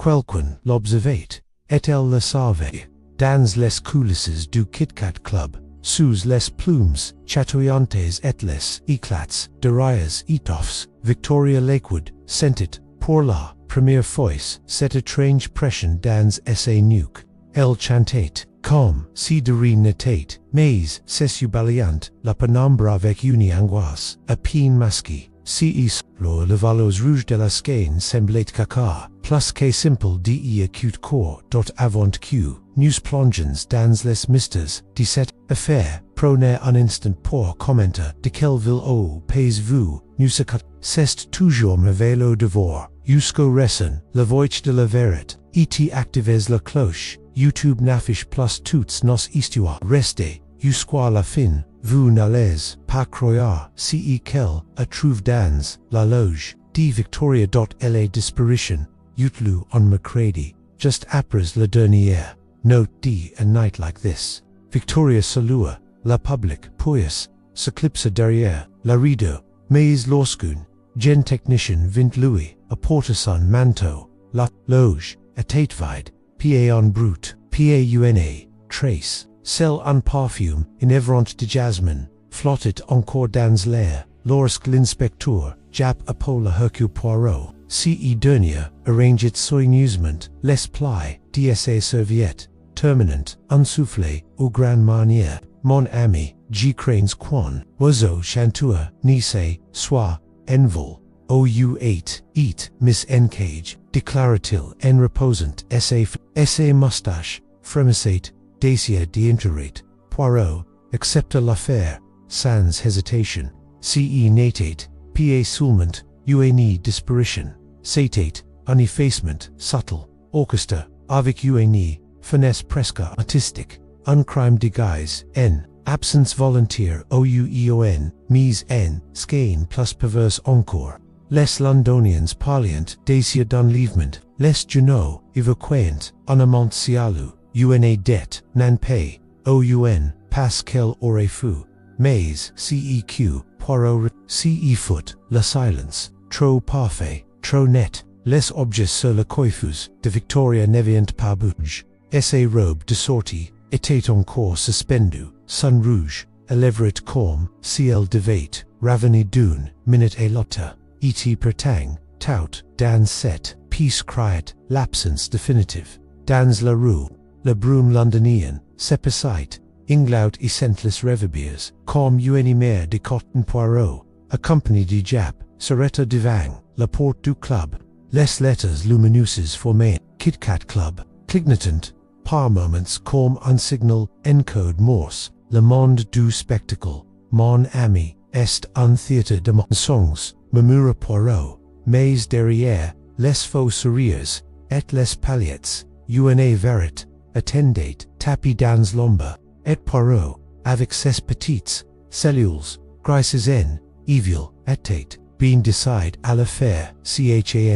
quelqu'un l'observate, et elle le savait. Dans les coulisses du Kit-Kat Club, sous les plumes chatoyantes et les éclats de rires étoffes, Victoria Lakewood sentit, pour la première fois, cette étrange pression dans sa nuque. Elle chantait, comme si de rien n'était, mais c'est balayante, la pénombre avec une angoisse, à peine masquée. Si le valos rouge de la skein semblait caca, plus que simple de acute corps dot avant que nous plongeons dans les mystères de cette affaire. Prenez un instant pour commenter de quelle ville au paisible nous c'est toujours merveilleux de voir, jusqu'au récent, la voix de la vérité, et activez la cloche, YouTube n'affiche plus toutes nos histoires. Restez, jusqu'à la fin. Vous n'allez pas croire si qu'elle a trouvé dans la loge de Victoria. La disparition, eut-lu en mercredi, just après la dernière note de A Night Like This. Victoria salua la public, puis s'éclipsa derrière la rideau, mais lorsqu'un jeune technicien vint lui apporter son manteau, la loge était vide, puis en brut, puis une trace. Celle en parfume enivrante de jasmine flottait encore dans l'air lorsque l'inspecteur Jap appela Hercule Poirot. Ce dernier arrangeait soigneusement les plis de sa serviette, terminant un soufflé aux grandes manières. Mon ami, je crains qu'un oiseau chanteur ne soit en vol. Ou8 eat Miss Encage, déclara-t-il en reposant sa moustache, frémissait. Dacia d'intérêt. Poirot accepta l'affaire sans hésitation. Ce n'était pas seulement une disparition, c'était un effacement subtle, orchestre, avec une finesse presque artistique, un crime de guise, en absence volontaire oueon, mise en scène plus perverse encore. Les Londonians parliant Dacia d'enlèvement, les journaux évoquant un amant cialou. Une dette, nan pay, oun, parce qu'elle aurait fou, mais ceq, Poirot, foot, la silence, trop parfait, trop net, les objets sur le coiffeuse de Victoria n'avaient pas bougé, sa robe de sortie était encore suspendue, son rouge, élèverait comme si elle devait ravenir d'une minute à l'autre, et pourtant, tout, dans cette pièce criait l'absence définitive, dans la rue. Le brume londonien, s'épaissait, inglout et scentless reverberes, comme une mer de cotton Poirot, accompagné de Jap, s'arrêta devant la porte du club. Les lettres lumineuses formaient Kit-Kat Club, clignotant, par moments comme un signal en code morse, le monde du spectacle. Mon ami, est un théâtre de mensonges, murmura Poirot, mais derrière, les faux sourires, et les paillettes, une vérité. Attendait, tapis dans l'ombre, et Poirot, avec ses petites cellules, grises en, evil, était, bien décidé à le faire, chanter.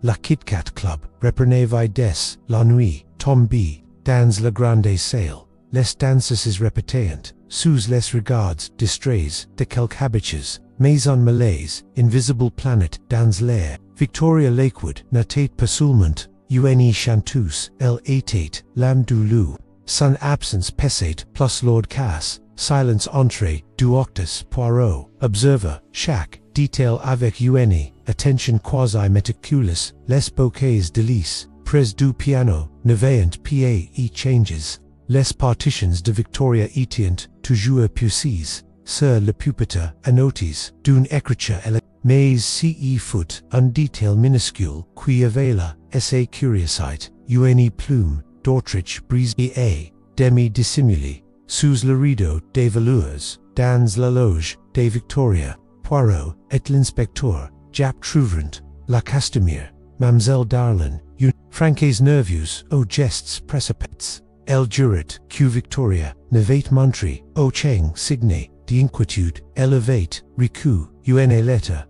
La Kit-Kat Club, reprenait des, la nuit, tombée, dans la grande salle, les danses répétaient, sous les regards distraits de quelques habitués, mais un malaise, invisible planète dans l'air. Victoria Lakewood n'était pas seulement une chanteuse, elle était l'âme du loup. Son absence pesait plus Lord Cass, silence entrée du octus Poirot, observa chaque détail avec une attention quasi meticulous, les bouquets de lys, prise du piano, n'avaient pas changes. Les partitions de Victoria étaient toujours précises, sur le pupitre annotés d'une écriture élégante. Mais ce fut un détail minuscule qui avela sa curiosité, une plume d'Autriche brisée et demi-dissimulée, sous le rideau des velours, dans la loge de Victoria. Poirot et l'inspecteur Jap trouvèrent la costumière, Mademoiselle Darlin, une franques nerveuse aux gestes précipités. Elle jurait que Victoria n'avait montré aucun signe d'inquiétude. Elle avait reçu une lettre,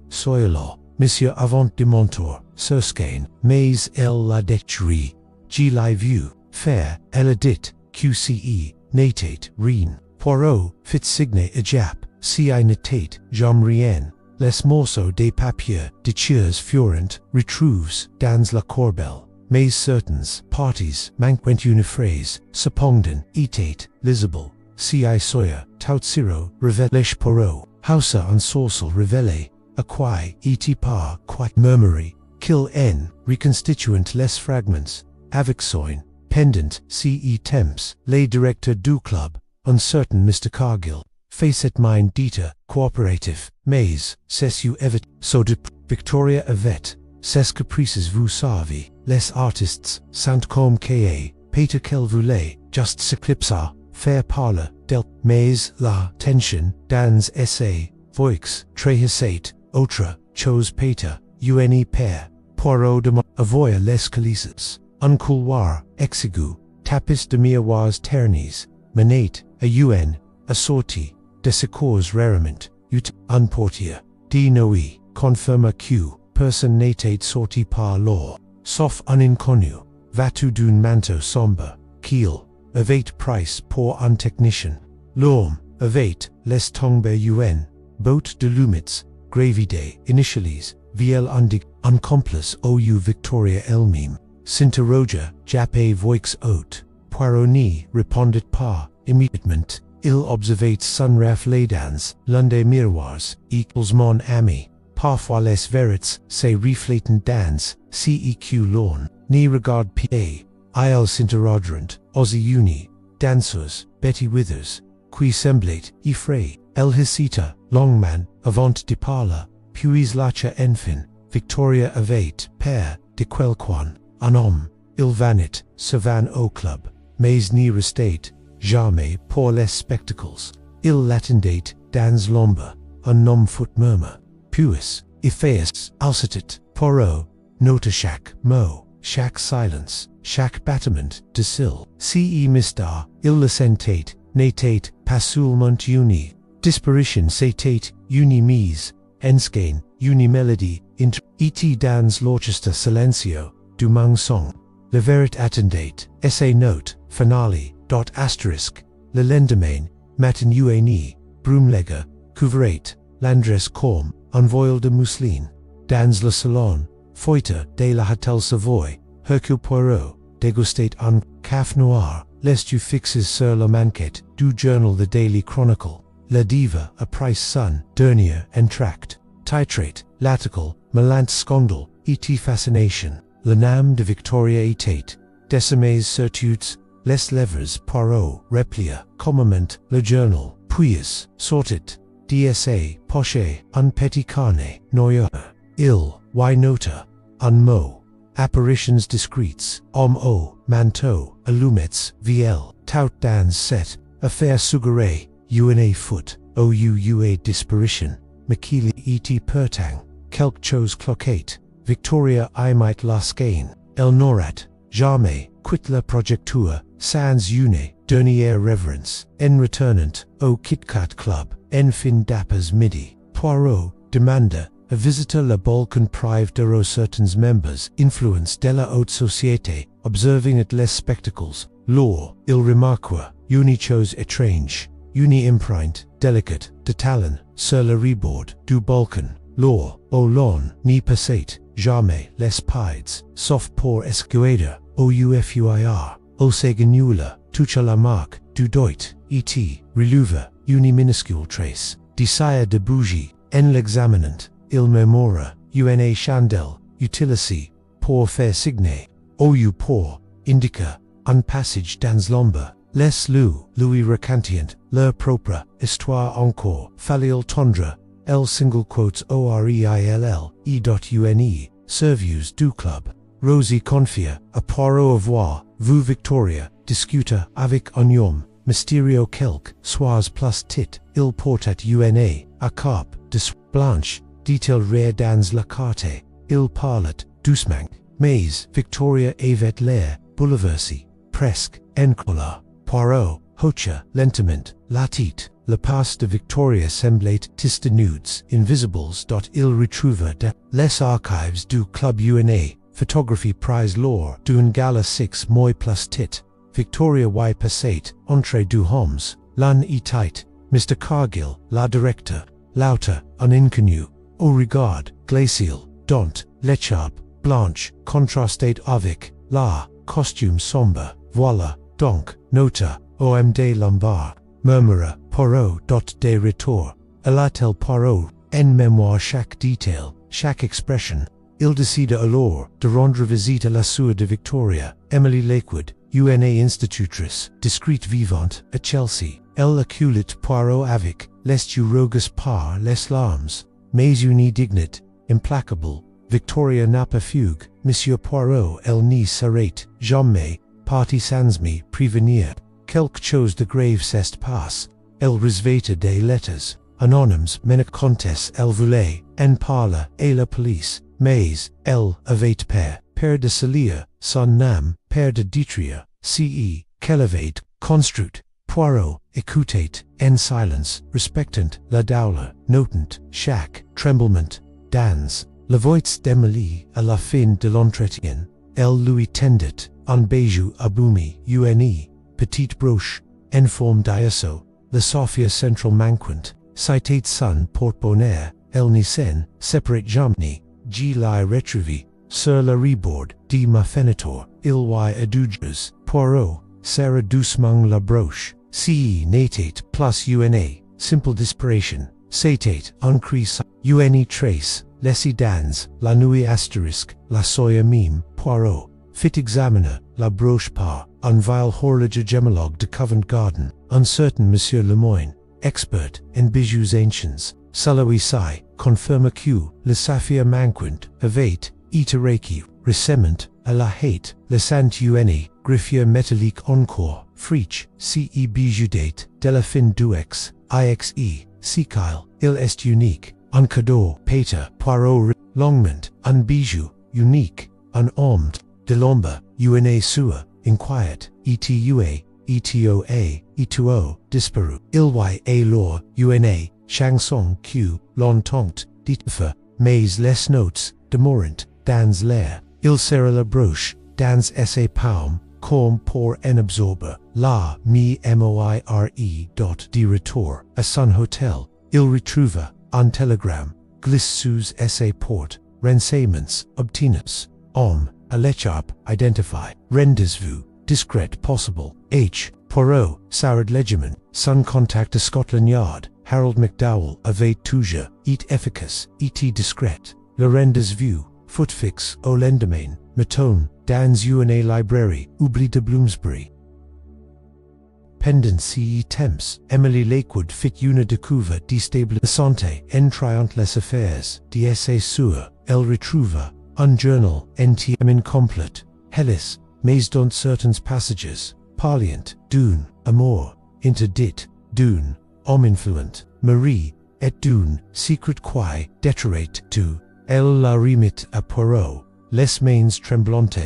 soyez-là, Monsieur avant de monter sur scène, mais elle l'a détruit. Je l'ai vu faire, elle a dit que n'était rien. Poirot fit signe à Jap, si n'était jamais rien. les morceaux de papier, de cheers furent, retrouves, dans la corbelle, mais certains, parties, manquent une phrase, cependant, était, lisible, si I soya, tout siro, révèle Poirot, hausa en sourcil révélé, acquai, et par, quai, murmury, kill n, reconstituent les fragments, avec soin, pendant, ce temps, les directeurs du club, uncertain Mr. Cargill, facet mind dita, cooperative, mais, c'est you ever, so de Victoria avait, ses caprices vous savez, les artistes, sont comme K.A., Peter qu'elle voulait, juste s'éclipsa, faire parler, del, mais la tension, dans essai, voix, trahissait, autre, chose Peter, une paire, Poirot de avoya les coulisses, un couloir, exigu, tapis de miroirs ternis, menate, a un, assorti, de secours rarement, ut, emporter, de nuit, confirma que, personne n'était sorti par l'or, sauf un inconnu, vêtu d'un manteau sombre, qu'il, avait price pour un technicien. L'homme, avait, laisse tomber un, bout de lumets, gravide, initialis, viel un complice ou Victoria elle-même, s'interrogia, jappe voix haute, Poirot n'y répondit pas, immédiatement, il observait son reflet dans l'un des miroirs, equals mon ami, parfois les verits, se reflétant dans, ceq l'on, ni regarde pa, ils s'interrogeront, Ozzy uni, danseurs, Betty Withers, qui semblait, effrayé, el hicita, longman, avant de parler, puis lacha enfin, Victoria avait, père, de quelqu'un, un homme, il vanit, se van au club, mais n'y restait, jamais, pour les spectacles, il l'attendait, dans l'ombre, un homme foot murmure, puis, Ephéas, alcitit, Poirot, note chaque mot, chaque silence, chaque battement de cils, ce mistar, il le sentait, n'était, pas seulement uni, disparition c'était, uni mise, enscaine, uni mélodie, et dans l'orchestre silencio, du mensonge, le verit attendait, essay note, finale, dot asterisk, le lendemain, matin uni, brumlega, couvrait, l'andresse comme, un voile de mousseline, dans le salon, Feuille de la Hôtel Savoy, Hercule Poirot, dégustait un café noir, lest tu fixes sur la manquette, du journal The Daily Chronicle, la diva, a price son, dernier entracte, titrate, l'article, melant scandal, et fascination, le nom de Victoria était, décimés certitudes, les levers Poirot, replia, commément, le journal, puis, sortit, DSA, poche, un petit carnet, noyeur, il, y nota, un mot, apparitions discretes, homme au, manteau, allumets, VL, tout dans set, affaire suggérée, una foot, oua disparition, Makili et pertang, quelque chose cloquet, Victoria I might lascaine, el norat, jamais, quitte la projecture, sans une, dernière reverence, en retournant, au KitKat Club, en fin d'après midi, Poirot, demanda, a visitor la Balkan prive de certains members, influence de la haute société, observing at les spectacles, lors, il remarqua, une chose étrange, une empreinte, délicate, de talon, sur le rebord, du Balkan, lors, au long, ni passait, jamais, les pides, sauf pour escuader, au ufuir, au seganula, toucha la marque, du doit, et, reluva, une minuscule trace, desire de bougie, en l'examinant, il memora, una chandelle, utilici, pour faire signer, ou pour, indica, un passage dans l'ombre, les lui recantiant, leur propre, histoire encore, fallait tendre, L single quotes OREILL, E.UNE, servius du club. Rosie confia, à Poirot avoir, vous Victoria, discuta avec un homme, mysterio quelque, sois plus tit, il portait une, à cap, de blanche, dit-il rare dans la carte, il parlait, doucement, mais, Victoria avait l'air, bouleversée, presque, encolère. Poirot, hocha, lentement, latit, le passe de Victoria semblait tiste nudes, invisibles. Il retrouva de les archives du club UNA, photographie prise lors d'une gala 6 mois plus tit, Victoria y passait, entre deux hommes, l'un était, Mr. Cargill, la directeur, l'autre, un inconnu, au regard, glacial, dont, l'écharpe, blanche, contrastate avec, la, costume sombre, voilà, donc, nota, om des Lombard, murmura, Poirot. Des retours, Hercule Poirot, en mémoire chaque détail, chaque expression, il décide alors de rendre visite à la sœur de Victoria, Emily Lakewood, una institutrice, discrète vivante, à Chelsea. Elle accueillit Poirot avec les rogues par les larmes, mais une dignité implacable. Victoria n'a pas fugue, Monsieur Poirot, elle n'y s'arrête jamais, parti sans me prévenir. Quelque chose de grave s'est passe. Elle recevait des lettres anonymes, mais comtesse elle voulait en parler à la police, mais elle avait peur de salir son nom, peur de détruire ce qu'elle avait construit. Poirot écoutait en silence, respectant la douleur, notant chaque tremblement dans la voix d'Emily. À la fin de l'entretien, elle lui tendit un bijou aboumi, une petite broche en forme d'ISO, la Sophia Central manquant, citait son porte-bonheur. Elle n'y s'en séparate jamais. Je l'ai retrouvé sur le rebord de ma fenêtre. Il y a 2 jours. Poirot serra doucement la broche. Ce n'était plus une simple disparition. C'était un cri sans une trace laissée dans la nuit astérisque. La soya mime. Poirot fit examiner la broche par un vile horloge gemologue de Covent Garden. Un certain Monsieur Lemoyne, expert en bijoux anciens, celui-ci confirma que le saphir manquant avait été requis récemment à la hâte, laissant une griffière métallique encore friche. Ce bijou date de la fin du exe, si il est unique, un cadeau. Peter Poirot longuement, un bijou unique, un homme de l'ombre, une sua, inquiète, etoa, disparu. Il y a alors une chanson que longtemps détruite, mais les notes demeurant dans l'air. Il serra la broche dans ses paumes, comme pour en absorber la moire. De retour à son hôtel, il retrouva un télégramme glisse sous ses portes. Renseignements obtenus. Homme à l'écharpe identifié. Rendez-vous discret possible. H. Poirot s'arrête légitimement. Son contact à Scotland Yard, Harold McDowell, avait toujours été efficace, était discret. Le rendez-vous fut fixe au lendemain, matin, dans une librairie, oubli de Bloomsbury. Pendant ces temps, Emily Lakewood fit une découverte déstabilisante entrant les affaires de ses sœurs. Elle retrouva un journal entièrement incomplet, hélas, mais dans certains passages, parlant d'un amour interdit, d'un homme influent, Marie, et d'un secret qui détruirait tout. Elle la remit à Poirot. Les mains tremblantes,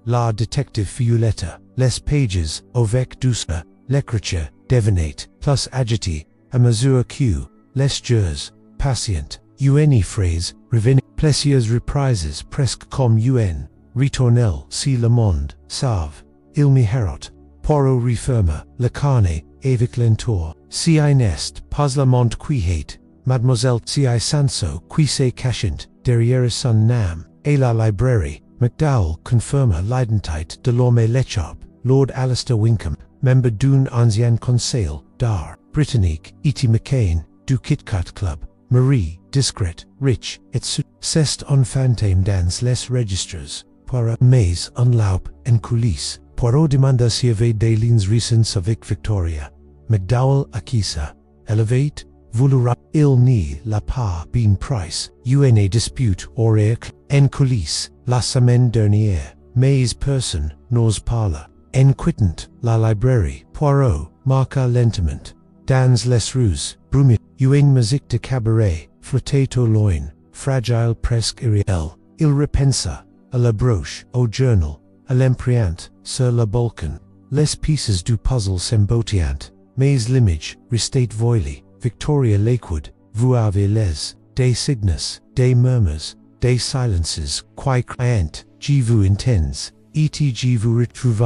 la détective Violetta, les pages avec douceur, l'écriture devenait plus agitée à mesure que les jours patient. Une phrase revenait, plusieurs reprises presque comme une retournelle. Si le monde sauve, il m'hérote. Poirot referma le carnet avec lenteur. Si n'est pas le monde qui hate, mademoiselle si sanso qui se cachant derrière son nom, et la librairie. McDowell confirma l'identité de l'homme à l'écharpe. Lord Alistair Winkham, membre d'un ancien conseil d'art britannique, était McCain du Kit Kat Club. Marie, discrète, riche, et c'est un fantôme dans les registres. Poirot mais un loup en coulisses. Poirot demanda s'il y avait des lignes récentes avec Victoria. McDowell acquiesça. Elle avait voulu il n'y l'a pas bien prise. Une dispute aurait en coulisses la semaine dernière, mais personne n'ose parler. En quittant la librairie, Poirot marcha lentement dans les rues brumes. Une musique de cabaret flottait au loin, fragile presque irréelle. Il repensa à la broche, au journal, à l'imprimante sur le balcon. Les pièces du puzzle s'emboutillent, mais l'image restait voilée. Victoria Lakewood, vous avez des signes, des murmures, des silences qui crient, je vous entends, et je vous retrouve.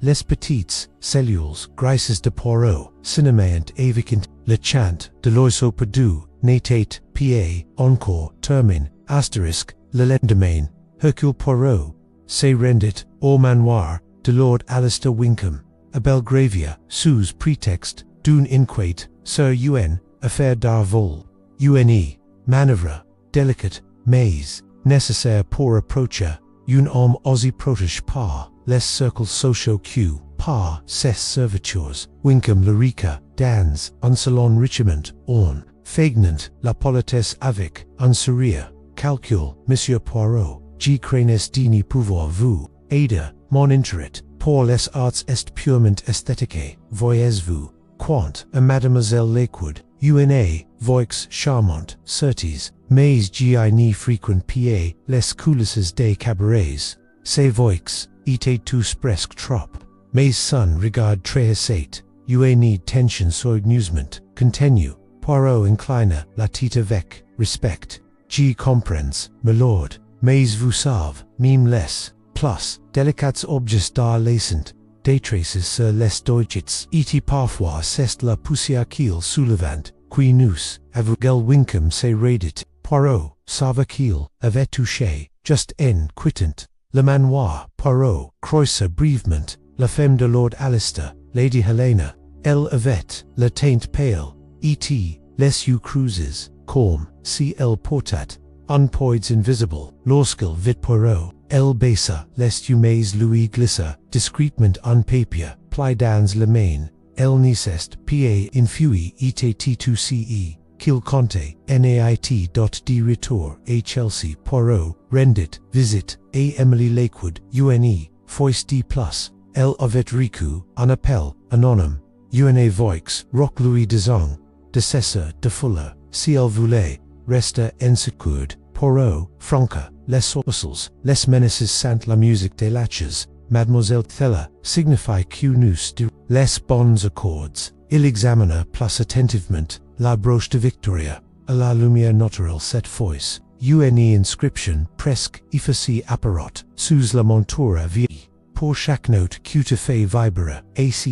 Les petites cellules grises de Poirot, cinémant avec le chant de l'oiseau perdu natate, pa, encore, termine, asterisk, le lendemain, Hercule Poirot, say rendit, au manoir, de Lord Alistair Winkham, a Belgravia, sous pretext, d'une inquête, sur un, affaire d'arvol, une, manœuvre, délicate, mais, nécessaire pour approcher, un homme aussi proche par, les cercles sociaux que, par ses servitures, Winkham l'Erica, dans, un salon richement, on, feignant, la politesse avec, un sourire, calcul, Monsieur Poirot, G. cranes dini pouvoir vous, aider, mon intérêt, pour les arts est purement esthétique, voyez-vous, quant à Mademoiselle Lakewood, una, voix charmante, certes, mais gi ni frequent pa, les coulisses des cabarets, ces voix, étaient tous presque trop, mais son regard très hésite, ni tension sur amusement, continue, Poirot inclina la tête avec, respect, G. comprends, my lord, mais vous savez, même les, plus, délicats objets d'art laissant, des traces sur les deutsches, et parfois c'est la poussière qu'il soulevant, qui nous, aveugle Winkham se redit, Poirot, savait qu'il avait touché, just en quittant, le manoir, Poirot, croisa brièvement, la femme de Lord Alistair, Lady Helena, elle avait, la teinte pale, et, les yeux cruises, calm, si elle portat, un poids invisible, lorsqu'il vit Poirot, elle baissa, les yeux lui glissa, discrètement en papier, pli dans la main, elle n'icest, pa infui et t2ce, qu'il compte, nait dot de retour à Chelsea, Poirot, rendit, visite, à Emily Lakewood, une, fois de plus, elle avait reçu, un appel, anonyme, une voix, rock Louis Dezong, décesseur de Fuller, si elle voulait, rester insécure, Poirot, franca, les sourcils, les menaces sant la musique des latches, Mademoiselle Thella, signifie que nous de les bons accords, il examina plus attentivement, la broche de Victoria, à la lumière naturelle cette fois, une inscription presque effacée apparut, sous la monture vieille, pour chaque note que te fait vibrer, ace,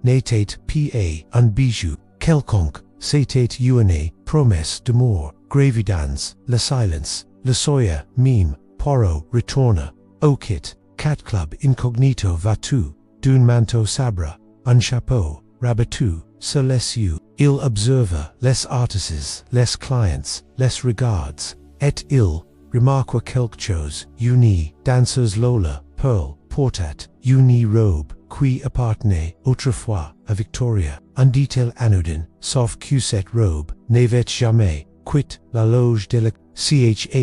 n'était pa, un bijou, quelconque, c'était une promesse d'amour, gravidans, le silence, le soya, mime, Poirot, retourna, au kit, cat club incognito vas-tu, d'un manteau sabre, un chapeau, rabattu, sur les yeux, il observa les artists, les clients, les regards, et il remarqua quelque chose, une danseuse Lola, Pearl, portat, une robe, qui appartenait autrefois à Victoria, un détail anodin, sauf que cette robe n'avait jamais quitté la loge de la chanteuse,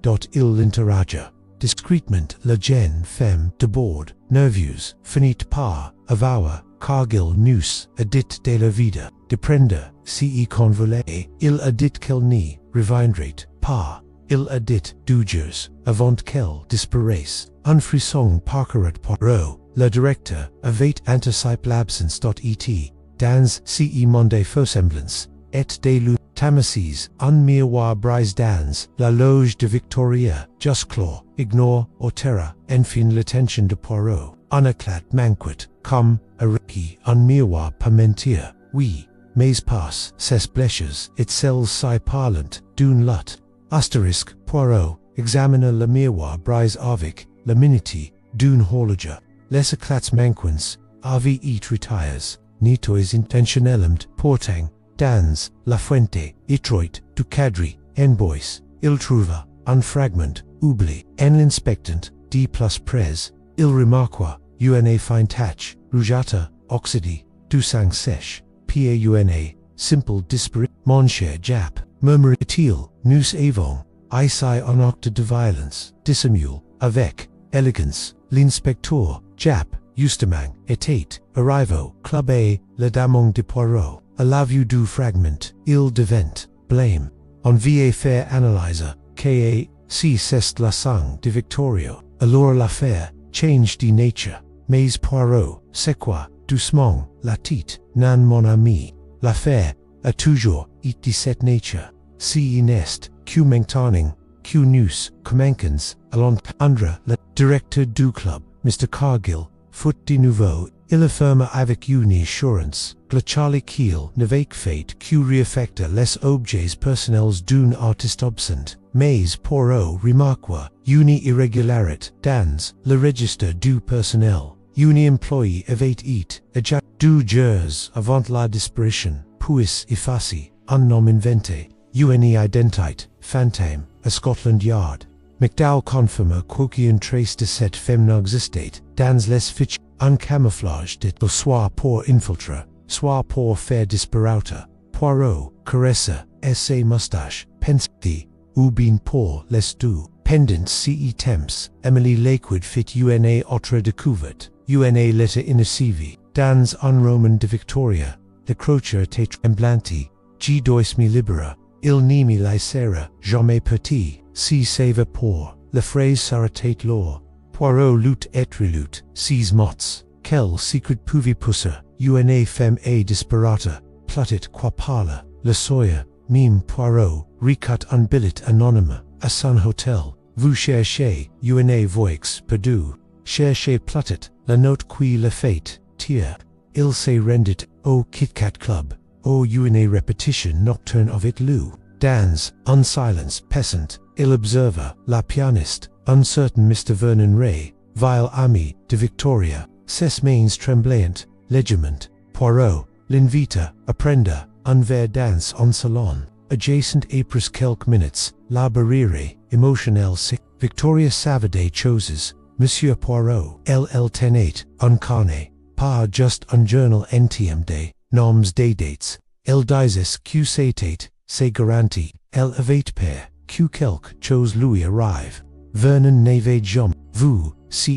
dont il l'interrogea. Discrètement la jeune femme de bord, nerveuse, finit par avouer qu'elle nous a dit de la vida, de prendre, si y convolait, il a dit qu'elle n'y reviendrait pas, il a dit 2 jours avant qu'elle disparaisse. Un frisson parcourut Poirot, le directeur avait anticipé l'absence et, dans ce monde faux semblance, et des luttes tamises, un miroir brise dans la loge de Victoria, just clos, ignore, au terra, enfin l'attention de Poirot, un éclat manquit, comme, a requis, un miroir pas mentir, oui, mais pas, ses blessures, et celles si parlant, d'une lutte. Asterisk, Poirot, examina le miroir brise avec, la minute, d'une horloge, les éclats manquants, avait et retires, nitois intentionnellement, portant, dans, la fuente, étroite, du cadre, en bois, il trouva, un fragment, oubli, en l'inspectant, d plus près, il remarqua, une fine tache, rougeâtre, oxydé, du sang sèche, pa une, simple disparu, mon cher Jap, murmurait-il, nous avons, ici un acte de violence, dissimule, avec, élégance, l'inspecteur, Jap, justement, était, arrivo, clubé, le damon de Poirot, à la vue du fragment, il devint, blâme, on vient faire analyser, que, si c'est la sang de Victoria, alors l'affaire, change de nature, mais Poirot, c'est quoi, doucement, la tête, nan mon ami, l'affaire, a toujours, été de cette nature, si inest, que maintenant, que nous, commençons, allons prendre le directeur du club, Mr. Cargill, foot de nouveau, Il affirme avec une assurance glaciale qu'il n'avait fait que réaffecter les objets personnels d'un artiste absent, mais Poirot remarqua une irrégularité dans le registre du personnel. Un employé avait été ejecté 2 jours avant la disparition, puis effacé, un nom inventé, une identité fantôme, à Scotland Yard. McDowell confirma qu'aucune trace de cette femme n'existait dans les fichiers. Un camouflage dit soit pour infiltrer, soit pour faire disparaître. Poirot caressa ses moustaches, pensait, ou bien pour les deux. Pendant ces temps, Emily Lakewood fit une autre découverte, une lettre inassievée, dans un roman de Victoria. Le crocheur était tremblante, G. dois me libera, il ne me laissera jamais petit, si c'est pour, la phrase s'arrêtait l'or. Poirot lutte et relutte, ses mots, quel secret pouvait pousser, une femme et disparata, plutôt quoi parle, le soir, même Poirot, recut un billet anonyme, à son hôtel, vous cherchez, une voix perdue, cherchez plutôt, la note qui le fait, tiens, il se rendit au Kit Kat Club, au une répétition nocturne avec lui, dans un silence pesant, il observa la pianiste, un certain Mr. Vernon Ray, vile ami de Victoria, ses mains tremblantes, légèrement. Poirot l'invita à prendre un verre dans un salon, adjacent après quelques minutes, la barrière émotionnelle Victoria savait des choses, Monsieur Poirot, elle tenait un carnet, pas juste un journal intime des noms des dates, elle disait que c'est garanti, elle avait peur que quelque chose lui arrive. Vernon n'avait jamais vu ce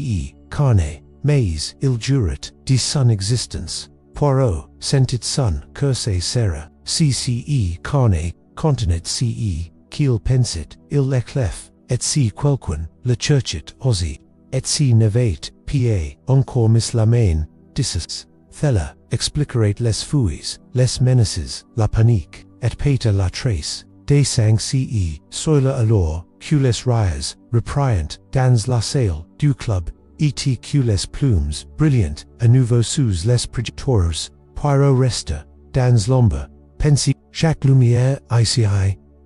carnet, mais il jurait de son existence. Poirot sentit son cœur se serrer. Si ce carnet contenait ce qu'il pensait, il l'éclaife, et si quelqu'un le cherchait aussi, et si n'avait pas encore mis la main dessus, cela expliquerait les fouilles, les menaces, la panique, et peut-être la trace. Des sang ce soila alors que les rires repriant dans la salle du club, et que les plumes brillantes à nouveau sous les projecteurs. Poirot resta dans l'ombre, pensif. Chaque lumière ici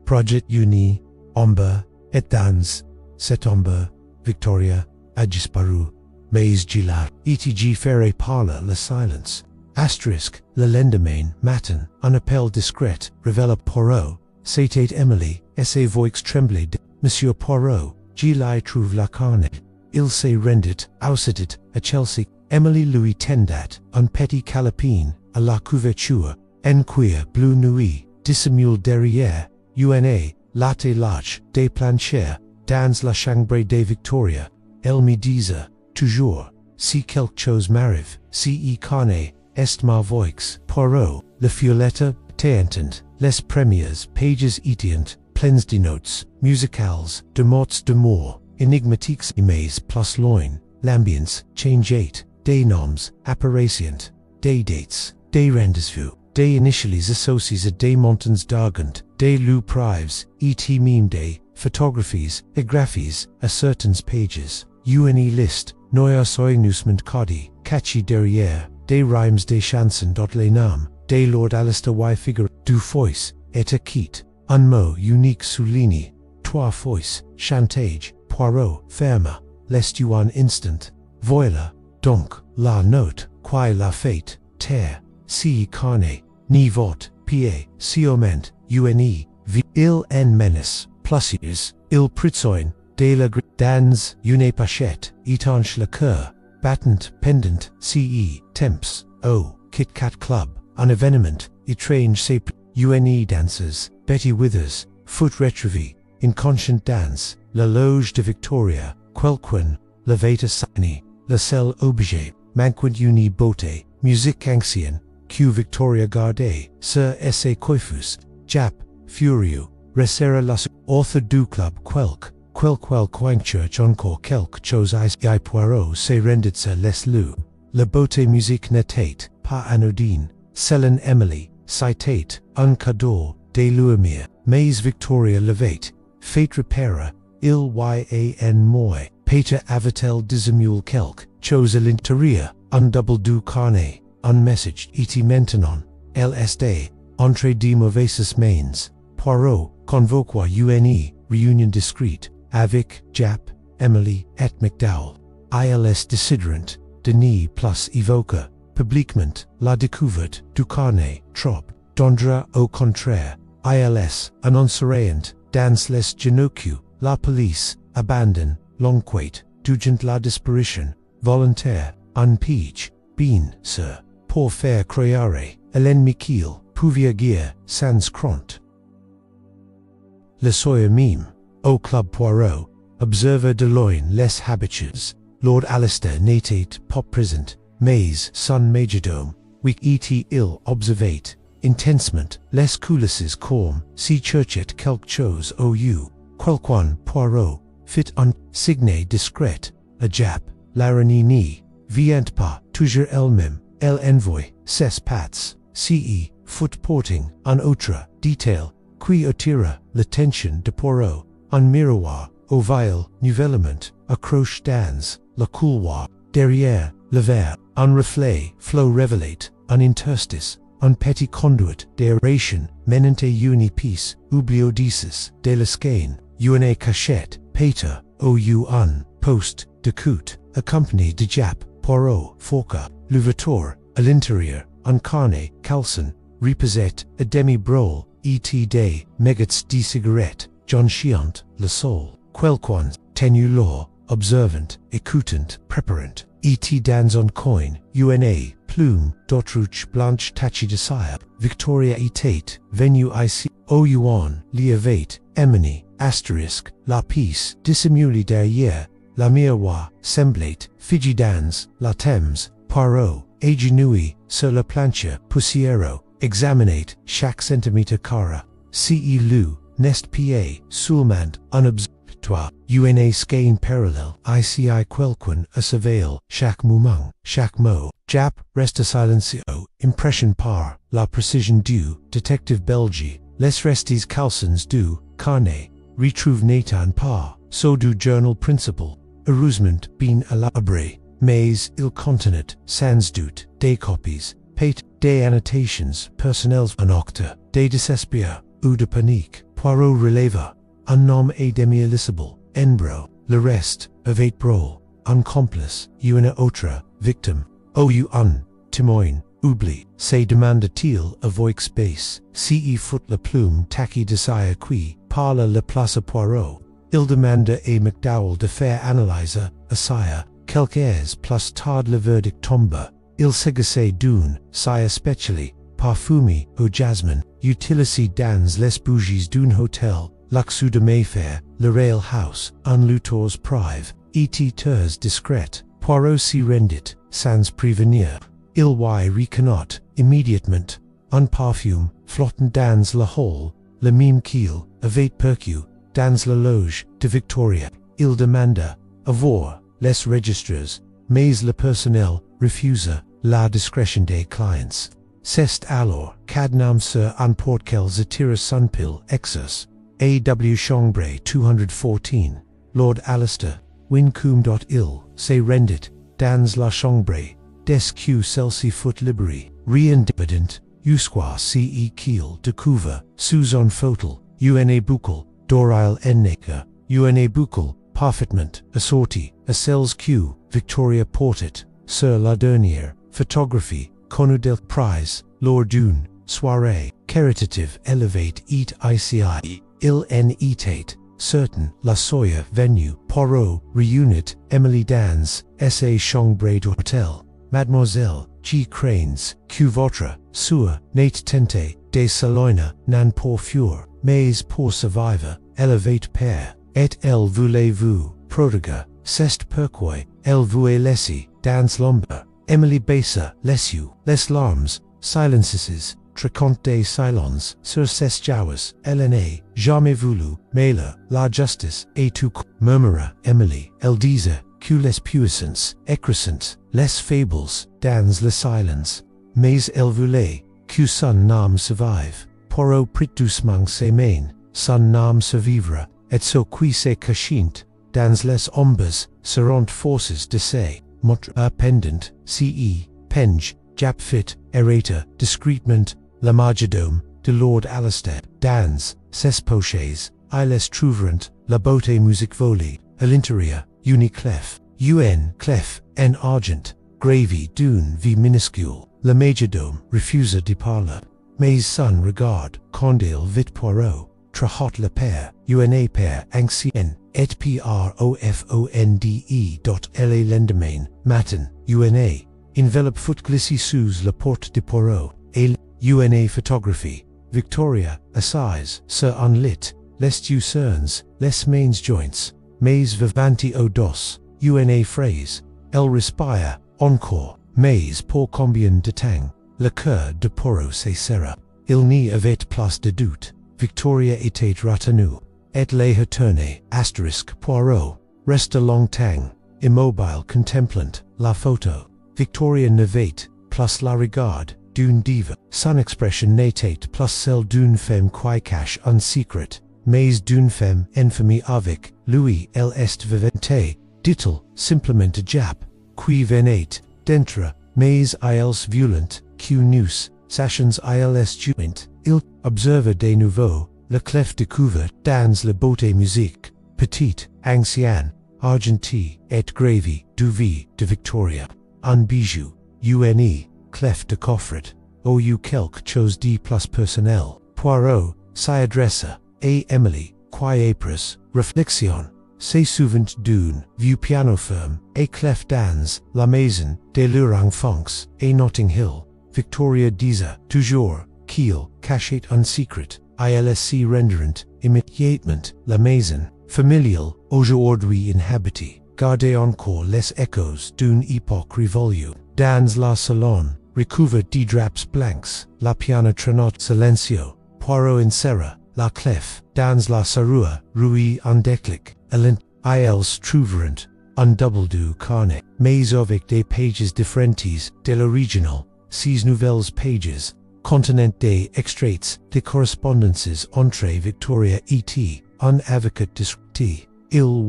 projet uni, ombre, et dans cette ombre, Victoria a disparu. Mais Gillard, et ferré par le silence. Asterisk, le lendemain matin, un appel discret révéla Poirot. C'était Emily, et ses voix tremblaient de Monsieur Poirot, July trouve la carnet. Il se rendit, aussitôt, à Chelsea. Emily lui tendait un petit calepin à la couverture, en cuir bleu nuit, dissimule derrière, une l'attelage des planchers, dans la chambre de Victoria. Elle me disait, toujours, si quelque chose m'arrive, si carnet est ma voix. Poirot, le fiolette, t'entend. Les premières pages étaient pleines de notes musicales, de mots d'amour, énigmatiques mais plus loin, l'ambiance changeait, des noms apparaissent, des dates, des rendez-vous, des initiales associées à des montants d'argent, des lieux prives, et même des photographies et graphies à certaines pages, une liste, noyau amusement codi, caché derrière, des rhymes des chansons dont les noms, des Lord Alistair y figure, deux fois, et à quitte, un mot unique souligné, 3 fois, chantage. Poirot ferma les yeux un instant. Voilà, donc, la note, qui l'a fait, terre, si carnet, ni vote, pied, si aument, une, il en menace, plusieurs, il pritsoin, de la dans, une pochette, étanche le cœur, battant, pendant, ce, temps, au, Kit Kat Club, un événement, étrange c'est une danseuse, Betty Withers, foot retrievée, inconscient dance, la loge de Victoria, quelqu'un, la veta sani, le seul objet, manquant une beauté, musique ancienne, que Victoria gardait, sur ses coiffes, Jap, furieux, resserra la author du club quenchurch encore quelque chose I Poirot se rendit sur les lieux, la beauté musique n'était pas anodine, Cellen Emily, citait, un cadeau, de lumière, mais Victoria l'avait, fait repérer, il y a moi, Peter avait-elle dissimule quelque chose à l'intérieur, undouble du carnet, unmessaged et maintenant, LSD, entrée de mauvaises mains, Poirot, convoquoi une, reunion discrète, avec, Jap, Emily, et McDowell, ILS Desiderant, Denis plus évoque, publiquement, la découverte, du carnet, trop, Dondra au contraire, ILS, annoncerant, dans les genoux, la police, abandon, l'enquête, dugent la disparition, volontaire, unpeach, bien, sir, pour faire créer, Hélène Michiel, pouvier guère, sans cront. Le Sawyer mime, au Club Poirot, observer de loin les habitudes, Lord Alistair n'était pas présent, mais son majordome, weak et ill observate, intensement, les coulisses comme, si cherchait quelque chose au quelqu'un Poirot, fit un signe discret, a Jap, l'aranini, vient pas, toujours elle-même, elle envoie, ses pattes, ce, foot porting, un autre, detail, qui attira l'attention de Poirot, un miroir, ovale, nivellement, accroche dans, le couloir, derrière, le verre, un reflet, flow révélate, un interstice, un petit conduit d'aération, menante une piece, oubliodesis, de l'escaine, une cachette, Peter, un poste, d'écoute, accompagné de Jap, Poirot, Forca, l'ouverture, à l'intérieur, un carnet, caleçon, reposette, a demi-brole, et megats de cigarette, John Chiant, le sol, quelqu'un, tenu l'or, observant, écoutant, préparant, et dans un coin, une plume, d'autruche blanche tachée de cire, Victoria était, venue ici, ouan, li avait, emmené, astérisque, la pièce, dissimulée derrière, la miroir, semblait, Fiji dans, la Thames, Poirot, agenouillé, sur la planche, poussiero, examinate, chaque centimètre carré, ce lou, nest pa, soulmand, unobservatoire, une skein parallèle, ici quelqu'un à surveiller, chaque mouvement, chaque mot, Jap, reste silencio, impression par, la précision du, détective belge, les restes calcins du, carnet, retrouve Nathan par, so du journal principal, heureusement bien élaboré, mais il contenait, sans doute, des copies, des annotations personnelles en octa, des désespoirs, ou de panique, Poirot releva, un nom et demi-élisible, Enbro, le reste, avait brole, un complice, une autre, victime, un témoin, oubli, se demanda-t-il à voix basse, si fout la plume taquée de cire qui, parle la place Poirot, il demanda à McDowell de faire analyser, à cire, quelques heures plus tard le verdict tomba, il s'agissait d'une, cire spéciale, parfumée au jasmin, utilisée dans les bougies d'un hôtel, luxueux de Mayfair, le Rail House, un luteuse prive, et discrète, Poirot s'y rendit, sans prévenir. Il y reconnaît, immédiatement, un parfum, flottant dans la hall, le même qu'il avait perçu, dans la loge de Victoria. Il demanda, à voir, les registres, mais le personnel refusa, la discrétion des clients. C'est alors qu'Adnam sur emporter quels attires son pile exerce, A.W. Chambre 214, Lord Alistair, Wincombe.il, se rendit, dans la chambre, des que celle-ci fut libérée, réindépendant, jusqu'à ce qu'il découvre, sous un fauteuil, une boucle, d'oreille enneca, une boucle, parfaitement assortie, à celles que, Victoria portait, sur la dernière, photographie, connue del prize, lors d'une, soirée, caritative élevée et ici, il en était, certain, la Sawyer venue, Poirot, réunit, Emily dans, sa chambre d'hôtel, Mademoiselle, G. Cranes, que votre, sur, nate tenté, des saloina, nan pour fuir, mais pour survivre, élevate père, et elle voulez-vous, prodigue, c'est pourquoi, elle vous est laissée, dans l'ombre, Emily baissa, laissez-vous, les larmes, silences, triconte des silence, sur ses joues, elle n'a jamais voulu, mais la justice, et tout, murmura, Emily, elle disait, que les puissances, écrassantes, les fables, dans le silence, mais elle voulait, que son nom survive, Poirot prit doucement ses mains, son nom survivra, et ce qui se cachint, dans les ombres, seront forces de se, Montre, pendant, ce, penge, jap fit, erator, discretement, la majordome, de Lord Alistair, dans, ses poches, les trouverant, la beauté musique volée, l'interieur, uni clef, un clef, en argent, gravy d'une vie minuscule, le majordome, refusa de parler, mais son regard, condale vite Poirot, trahot le père, una père ancien, et profonde dot la lendemain, matin, una, enveloppe foot glissy sous la porte de Poirot, et una photographie, Victoria, assize, sir unlit, lest you cerns, les mains joints, mais vivanti au dos, una phrase, elle respire, encore, mais pour combien de temps, le cœur de Poirot s'essera, il n'y avait place de doute, Victoria était retenue, et les retourne, asterisk Poirot, reste longtemps, immobile contemplant, la photo, Victoria n'avait, plus la regarde, d'une diva, son expression n'était plus celle d'une femme qui cache un secret, mais d'une femme infamie avec, lui elle est vivante, dit-il, simplement jap, qui venait, d'entre, mais ils violent, que nous, sachons ils juint, il, observa de nouveau, le clef découvert, dans la beauté musique, petite, ancienne, argentie, et gravy, du vie, de Victoria, un bijou, une, clef de coffret, ou quelque chose de plus personnel, Poirot, s'adressa, à Emily, qui apres, réflexion, c'est souvent d'une, vue piano ferme, et clef dans, la maison, de leur enfance, et Notting Hill, Victoria disait, toujours, qu'il cachait un secret, ilsc renderant, immédiatement, la maison, familiale, aujourd'hui inhabitée, gardait encore les échos d'une époque révolue, dans la salon, recouvert de draps blancs, la piano traînait silencio, Poirot insera, la clef, dans la serrure, rouille un déclic, ils trouverant, un double du carnet, mais avec des pages différentes, de l'original, ces nouvelles pages, contenant des extraits, de correspondances entre Victoria et un avocat discret, il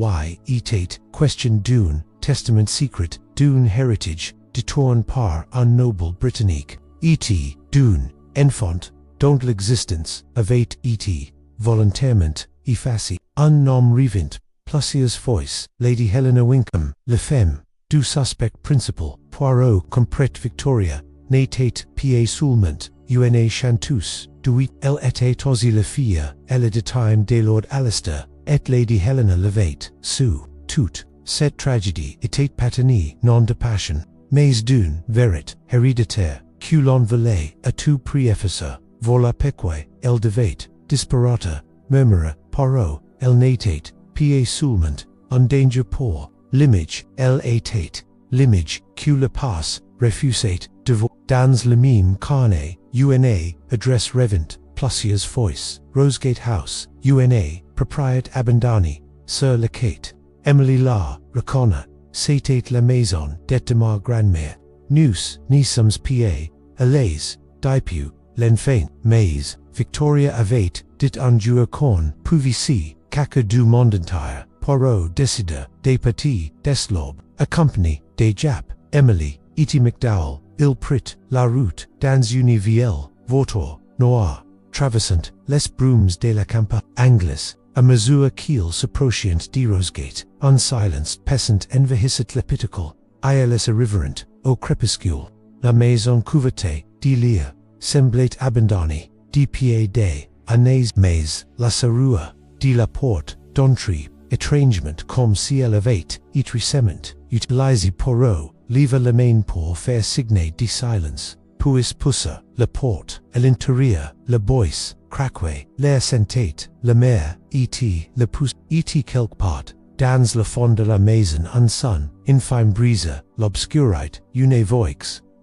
était question d'un testament secret, d'un héritage, détourné par un noble britannique, d'un enfant, dont l'existence avait été volontairement effacée, un nom revint, plusieurs fois, Lady Helena Winkham, la femme, du suspect principal, Poirot comprit Victoria, n'était pas seulement, une chanteuse, d'où elle était aussi la fille, elle de time de Lord Alistair, et Lady Helena l'avait, sous, toute, cette tragédie était patenée, non de passion, mais d'une vérité héréditaire, que l'on voulait, à tout prix effacer, voilà pourquoi, elle devait, disparata, murmura, Poirot, elle n'était, pas seulement, un danger pour, l'image, elle était, l'image, que le passe, refusait, de voir, dans le même carnet, una, adresse revint, plusieurs fois, Rosegate House, una, propriété abandonnée, sur la quête, Emily la, reconna, c'était la maison, de ma grand-mère, nous, n'y sommes pas, allez, dipu, l'enfant, mais, Victoria avait, dit un jour qu'on, pouvait caca du monde entier, Poirot décida, des petits, deslobes, accompagné, des Jap, Emily, E.T. McDowell, il prit, la route, dans une ville, vautour, noir, traversant, les brumes de la campagne anglaise, à mesure qu'ils s'approchient de Rosegate, un silence pesant envahissait l'hôpital, ils arriveront, au crépuscule, la maison couverte, de lire, semblait abandonnée, de pieds des, années mais, la serrure, de la porte, d'entrée, étrangement comme si elle avait, été récemment, utilisé Poirot, leva la main pour faire signer de silence, puis poussa, la porte, à l'intérieur, la boisse, craquait, l'air sentait, la mère, était, la pousse, était quelque part, dans le fond de la maison un son, infime brise, l'obscurité, une voix,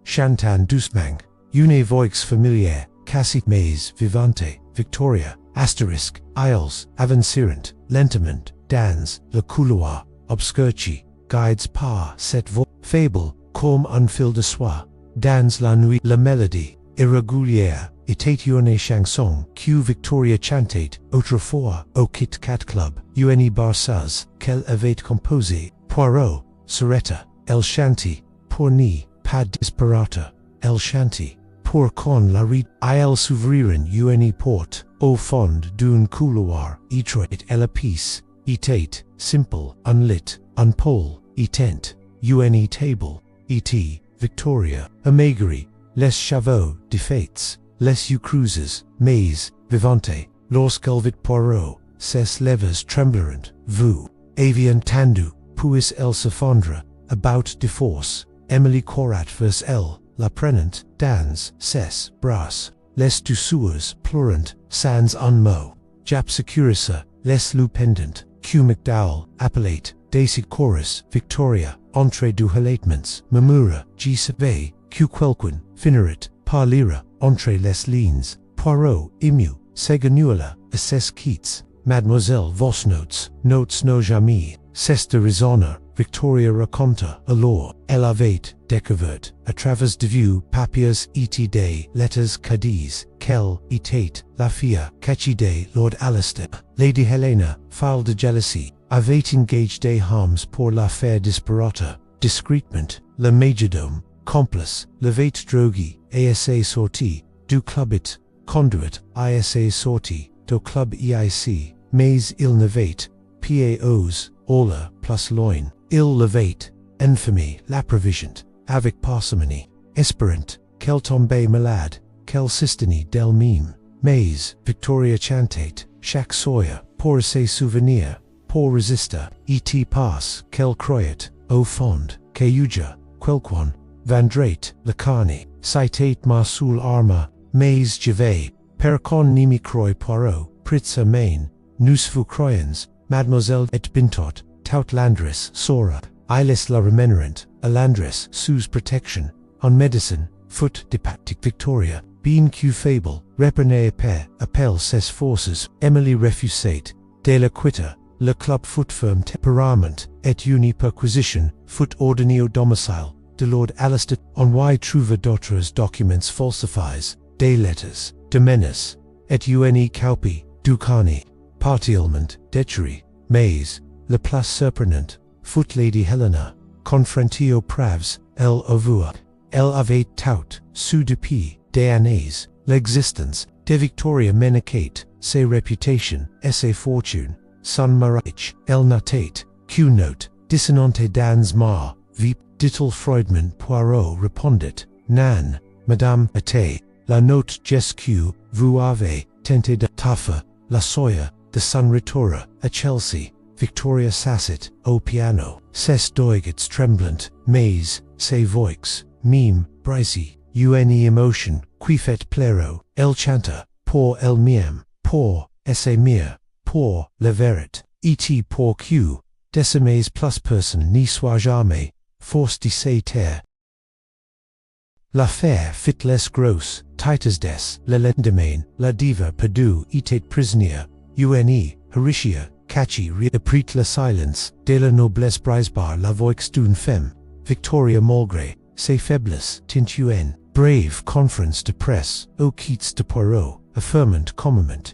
chantant doucement, une voix familière, quasi mais vivante, Victoria, asterisk, ils, avancirent, lentement, dans, le couloir, obscurci, guides par cette voix, faible, comme un fil de soie, dans la nuit, la mélodie, irrégulière, était une chanson que Victoria chantait, autrefois, au Kit Kat Club, une Barsaz, qu'elle avait composée, Poirot, s'arrêta, El Shanti, pour ni, pas disparata, El Shanti, pour con la rit, il s'ouvriran une porte, au fond d'un couloir, étroit et la piece, etate, simple, unlit, unpole, etent, une table, et, Victoria, Amagari, les chevaux, defates, les cruises, mais, vivante, lorsqu'elvit Poirot, ses lèvres trembleront, vous, avian tendu, puis elle s'effondre, about de force, Emily Corat vers elle, la prenant, dans, ses, bras, les douceurs, pleurant, sans un mot, Jap securissa, les lupendant, Q McDowell, appellate, Daisy chorus, Victoria, entrée du halatements, Mamura, G Survey, Q quelqu'un, finerit, par lira, entrée les lignes, Poirot, ému, Seganuela, assess Keats, Mademoiselle vos notes no jamais, c'est de raisonner, Victoria raconta, alors, elle avait, découvert, à travers de vue, papiers et des letters cadiz, qu'elle était, la fille, catchy de Lord Alistair, Lady Helena, file de jalousie, avait engaged des harms pour l'affaire disparata, discrètement, le majordome, complice, l'avait drogué, asa sorti, du clubit, conduit, isa sorti, du club EIC, mais il n'avait, PAOs, Ola plus loin, il l'avait, infamie, la provision, avec parcimonie, espérant, qu'elle tombait malade, qu'elle s'estenie d'elle-même, mais, Victoria chantait, chaque soir, pour ses souvenirs, pour résister, et passe, qu'elle croyait, au fond, qu'ayuja, quelqu'un, vendrait, le carnet, citait ma soul arma, mais je vais, per con nimi croy Poirot, pritza main, nous vous croyons, mademoiselle et bintot, tout landres sora, ilis la remenerant, a landres sous protection, en medicine, foot dipactic Victoria, bien que fable, reprenez appel ses forces, Emily refusate, de la quitta, le club foot firm temperament, et uni perquisition, foot ordini au domicile, de Lord Alistair, on y trouve d'autres documents falsifies, des letters, de menace, et uni caupi, ducani, partiellement, detury, mais, le place surprenant, foot Lady Helena, confrontio pravs, elle avua, elle avait tout, sous depuis, des années, l'existence, de Victoria menacate, ses réputations, et ses fortunes, son mariage, elle notate, Q note, dissonante dans ma, vie, dit-il Freudman Poirot répondit, nan, madame, était, la note GSQ, vous avez, tenté de taffer, la soya, de son retour, à Chelsea, Victoria sassit, au piano, ses doigts tremblant, mais, ses voix, mime, brisy, une emotion, qui fait plairo, elle chanta, pour elle-même, pour, esse mir, pour, le verit, et pour Q, décimés plus personne n'y soit jamais, force de se taire. L'affaire fit les grosses, titus des, le lendemain, la diva perdue était prisonnière, une, Horatia, catchy reprit le silence, de la noblesse brise par la voix d'une femme, Victoria malgré, ses faiblesses, tintuenne, brave conference de presse, au Keats de Poirot, affirmant commandement,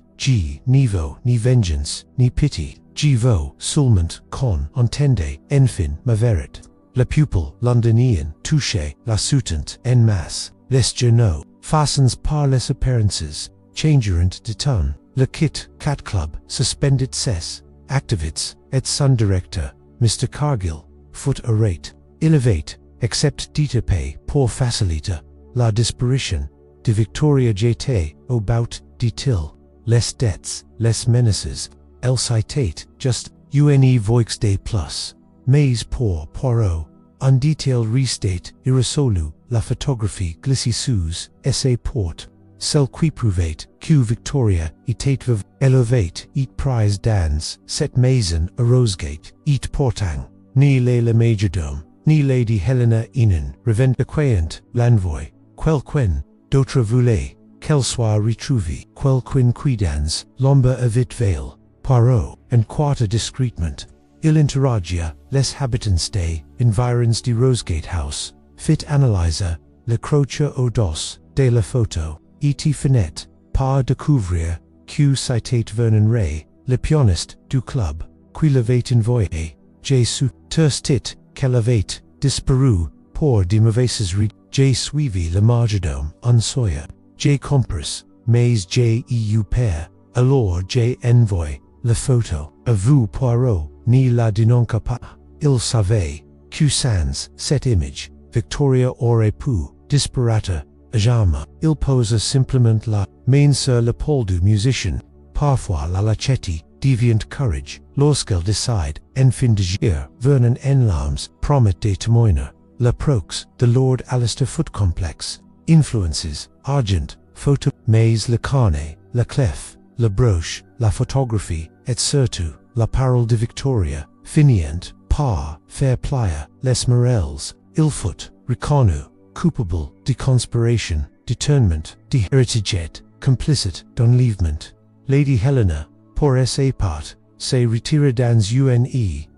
ni vengeance, ni pity, vo, seulement, con, entende, enfin, maverit. La pupille, londonienne, touché, la soutante, en masse, les journaux, fastens par les appearances, changerant de ton, le kit, cat club, suspended ses, activits, et son directeur, Mr. Cargill, foot arrête, elevate, except ditape, pour faciliter, la disparition, de Victoria JT, about, dit-il, les debts, les menaces, elle citate, just, une voix de plus. Mais pour Poirot, un detail restate irrésolu, la photographie glissée sous, essai porte, celle qui prouvait que Victoria était vive, élevate, et prise dans, cette maison à Rosegate, et portant, ni le majordome, ni Lady Helena Inan, revendiquant, l'envoy, quelqu'un, d'autre voulait, qu'elle soit retrouvée, quelqu'un qui dans, l'ombre avait veil, Poirot, en quarta discrètement. Il interrogia les habitants des environs de Rosegate House, fit analyser le croche au dos de la photo, et finit par découvrir que c'était Vernon Ray, le pianiste du club, qui l'avait envoyé, Jésus, turstit qu'elle avait, disparu, pour de mauvaises rides, j'ai suivi le majordome, un soya, j'ai compris, mais j'ai eu peur, alors j'ai envoyé la photo à vous Poirot, ni la dénonça pas. Il savait que sans cette image, Victoria aurait pu disparaître à jamais. Il posa simplement la main sur l'épaule du musicien. Parfois la lâcheté devient courage. Lorsqu'elle décide, enfin d'agir, Vernon en larmes promet de témoigner. La prox de Lord Alistair Foot complexe. Influences, argent, photo, mais le carnet, la clef, la broche, la photographie, et surtout, la parole de Victoria, finissant par faire plier les morels, il faut reconnu, coupable de conspiration, détournement, de héritage, complicite d'enlèvement. Lady Helena, pour sa part, se retire dans une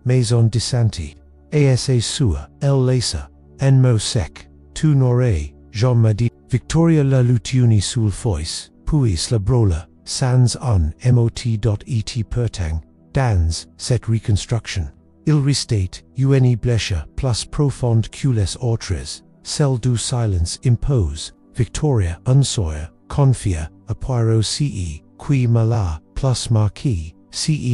maison descente, et sa sua, elle laissa, en mot sec, tu n'aurais jamais dit. Victoria la lutuni sul fois, puis la brola, sans un mot et pertang, dans cette reconstruction. Il restate une blessure plus profonde que les autres, celle du silence impose. Victoria unsoya, confia, a Poirot qui mala, plus marquis,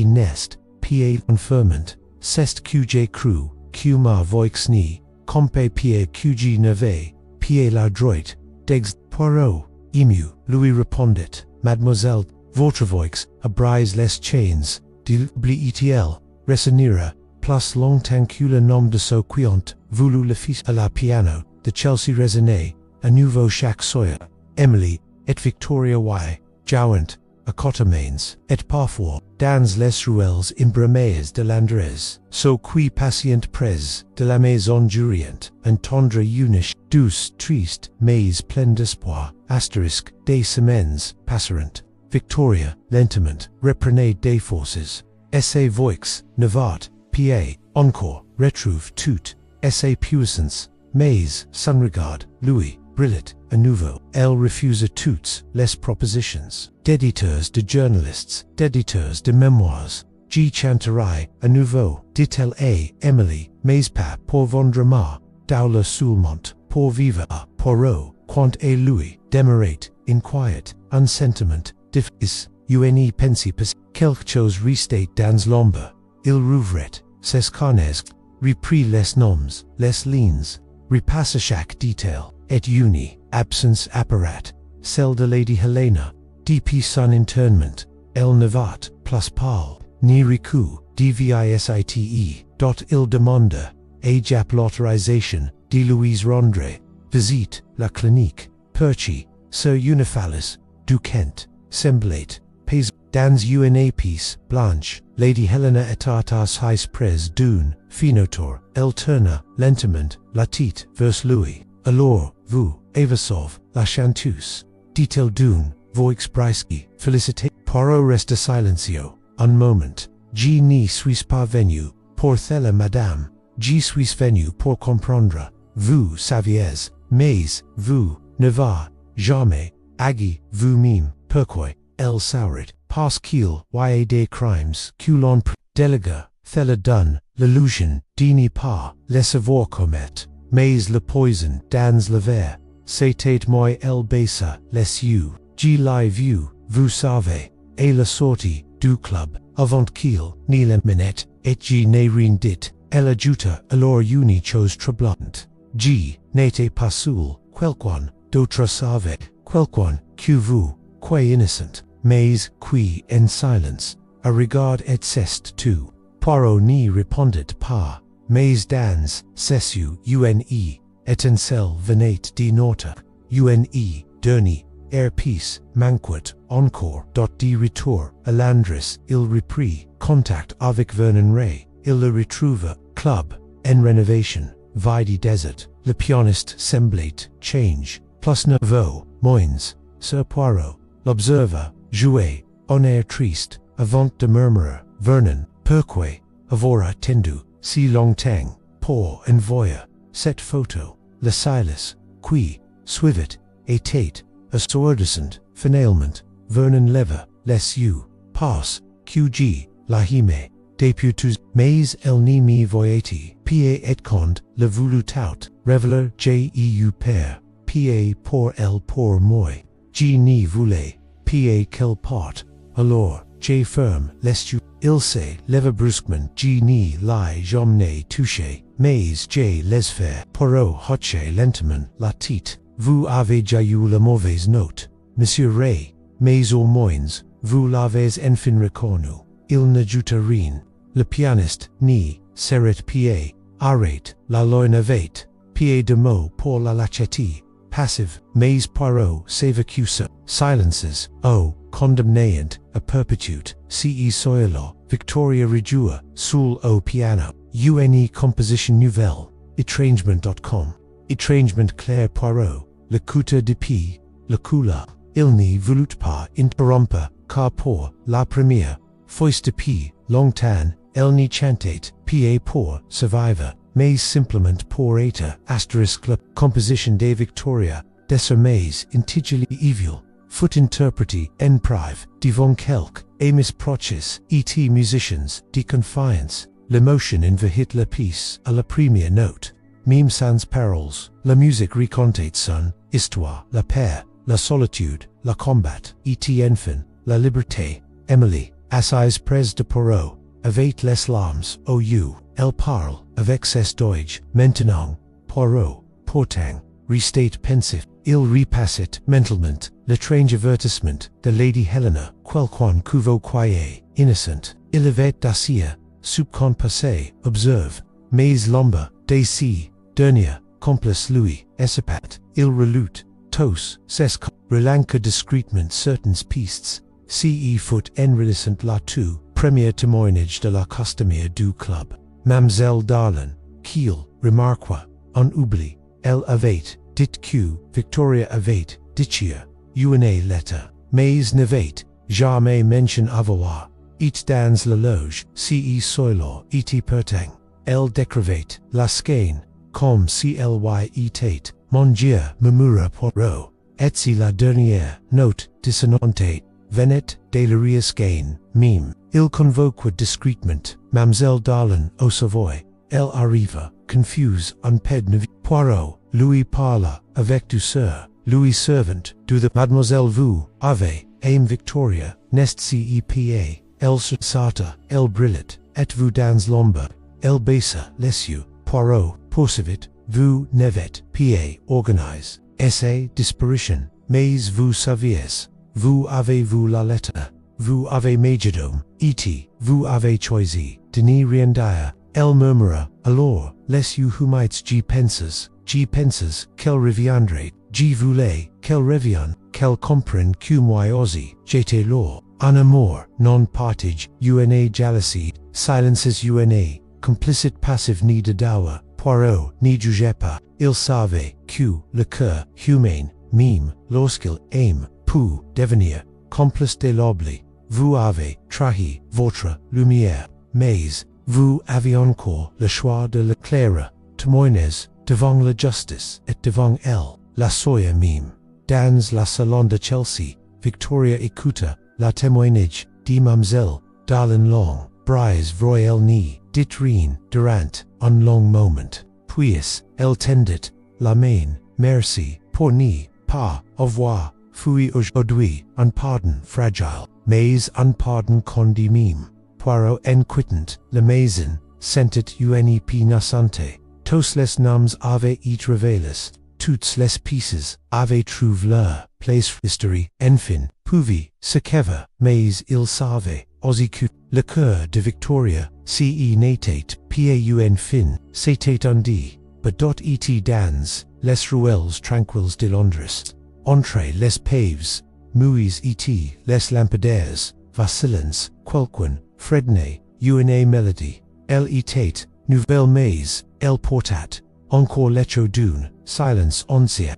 nest, pied confirmant, c'est que j'ai cru, que ma voix ni, compe pied que je n'avais, pied la droite, dex, Poirot, ému, lui répondit, Mademoiselle, votre voix, a brise les chains, de l'oubli-et-il, resonira, plus longtemps que le nom de ce quiant, voulu le fils à la piano, de Chelsea résonné, à nouveau chaque soir, Emily, et Victoria y, jouant, à cottemains, et parfois, dans les ruelles imbrumées de Landres, so qui patient près de la maison juriente, entendre une douce, triste, mais pleine d'espoir, astérisque, des semaines, passeront. Victoria, lentement, reprenait des forces, et sa voix, nevat, pied, encore, retrouve toute, et sa puissance, mais, sans regard, lui, brillant, à nouveau, elle refusa toutes les propositions, d'éditeurs de journalistes, d'éditeurs de mémoires, G. chanterai, à nouveau, dit-elle à Emily, mais pas pour vendre ma, Dowler seulement, pour vivre à Poirot, quant à lui, demeurait, inquiet, un sentiment, difficile, une pensée pas, quelque chose restait dans l'ombre, il rouvrait, ses carnets, reprit les noms, les lignes, repassa chaque détail, et une absence apparate, celle de Lady Helena, depuis son internement, elle n'avait plus pâle, ni recul, dvisite, dont il demanda, ajap l'autorisation, de Louise rendre, visite, la clinique, perchi, sur unifalis, du Kent, semblait, paisible, dans une pièce blanche, Lady Helena était his pres d'une finotor, elle tourna, lentement, la tête vers lui, alors, vous, Evasov, la chanteuse, dit-il d'une voix brisque, félicité, Poirot resta silencio, un moment, je n'y suis pas venu, pour cela madame, je suis venu pour comprendre, vous saviez, mais, vous, n'avez, jamais, agi, vous-même, pourquoi, elle saurait, parce qu'il y a des crimes que l'on déléga, cela donne, l'illusion, de n'y pas, les savoir commettre. Mais le poison dans le verre, c'était moi el baissa les yeux, je l'ai vu, vous savez, et la sortie du club, avant qu'il ni la minette, et je n'ai rien dit, elle ajouta alors une chose troublante, je n'étais pas seul, quelqu'un d'autre savait, quelqu'un que vous, qui innocent, mais qui en silence, a regard et c'est tout. Poirot n'y répondit pas. Mais dans ses une étincelle venait de notre, une dernier, air peace, manquet, encore, de retour, à Landres, il reprit, contact avec Vernon Ray, il le retrouva, club, en rénovation, vide desert, le pianiste semblait, change, plus nouveau, moins, Sir Poirot, l'observa, jouer, en air triste, avant de murmurer, Vernon, pourquoi, avoir attendu, si longtemps, pour envoyer, cette photo, le silas, qui, suivit, était, assourdissant, finalement, Vernon leva, les yeux, passe, que la hime, depuis tous, mais elle n'y me voyait pa et conde, le voulut out, reveler, jeu père, pa pour elle pour moi, je n'y voulais, pa quelle part, alors, j ferme, lest you, il se, lève brusquement, je n'y l'ai jamais touché, mais j les faire, Poirot hoche lentement, la tête, vous avez déjà eu la mauvaise note, monsieur Ray, mais au moins, vous l'avez enfin reconnu, il ne joue rien, le pianiste, ni, serait pa, arrête, la loinavait, pa de mots pour la lachette, passive, mais Poirot s'évacue, silences, oh, condemnant, a perpetuite, ce soilo, Victoria Regia, Soul au piano, une composition nouvelle, étrangement.com, étrangement Claire Poirot, le couteau de pied, le coula, il n'y voulut pas interrompre, car pour la première, fois de pied, longtemps, elle n'y chantait, pa pour survivre, mais simplement pour être, asterisk la composition de Victoria, désormais intigely evil, foot interpreti en prive, devant quelque, amis proches, et musicians, de confiance, l'émotion invite la pièce à la première note, même sans paroles, la musique racontait son histoire, la paix, la solitude, la combat, et enfin, la liberté, Emily, assise près de Poirot, avec les larmes, aux yeux, elle parle, avec ses doigts, maintenant, Poirot, pourtant, restate pensif, il repassit, mentalement, l'étrange avertissement de Lady Helena, quelqu'un que vous croyez, innocent, il avait d'assir, subcon passé, observe, mais l'ombre, de si, dernier, complice lui, escapat, il relut, tous, ses relanque discrètement certaines pistes, ce fut enrichissant là-tout, premier témoignage de la costumière du club. Mademoiselle Darlin, qu'il, remarqua, on oublie, elle avait, dit que, Victoria avait, dit une lettre, mais n'avait, jamais mention avoir, et dans la loge, ce soilo, et pertang, elle décrivait, la skein, comme si elle y était, mon Dieu, murmura Poirot, et si la dernière, note, dissonante, venet, de la skein, mime, il convoqua discrètement, Mademoiselle Darlin au Savoy, elle arriva, confuse, en ped nevi, Poirot, lui parla, avec douceur, lui servant, de the Mademoiselle vous, avez, aime Victoria, nest cepa, elle sata, elle brillat, et vous dans l'ombre, elle baissa, les yeux, Poirot, poursuivit, vous n'avez, pa, organise, essai, disparition, mais vous saviez, vous avez-vous la lettre, vous avez majordome, et vous avez choisi, de n'y rien dire, elle murmura, alors, les yeux humides j'y penses, qu'elle reviendrait, j'y voulais, qu'elle revienne, qu'elle comprenne que moi aussi, j'étais là, en amour, non partage, une jalousie, silences une, complicite passive ni de dawa, Poirot, n'y jugeait pas, il savait, que, le cœur, humain, mime, lorsqu'il aime, peut devenir, complice de l'oubli, vous avez, trahi, votre, lumière, mais, vous avez encore, le choix de l'éclairer, témoigner, devant la justice, et devant elle, la soya mime, dans la salon de Chelsea, Victoria écouta, la témoignage, de Mademoiselle, Darlin long, brise royal ni, dit rien, durant, un long moment, puis, elle tendit, la main, merci, pour ni, pas, au revoir, fui aujourd'hui, un pardon fragile, mais un pardon condi mime, Poirot en quittant, la maison, sentit unep naissante, tous les noms avaient et révélés, toutes les pieces avaient trouvé leur place history, enfin, pouvait, se qu'ever, mais il savait, aussi que, le cœur de Victoria, ce n'était pas un fin, c'était un dit, but dot et dans, les ruelles tranquilles de Londres, entre les paves, muis et les lampadaires, vacillants, quelqu'un, fredne, une mélodie, elle était, nouvelle mais, elle portat, encore l'écho d'une, silence ancien.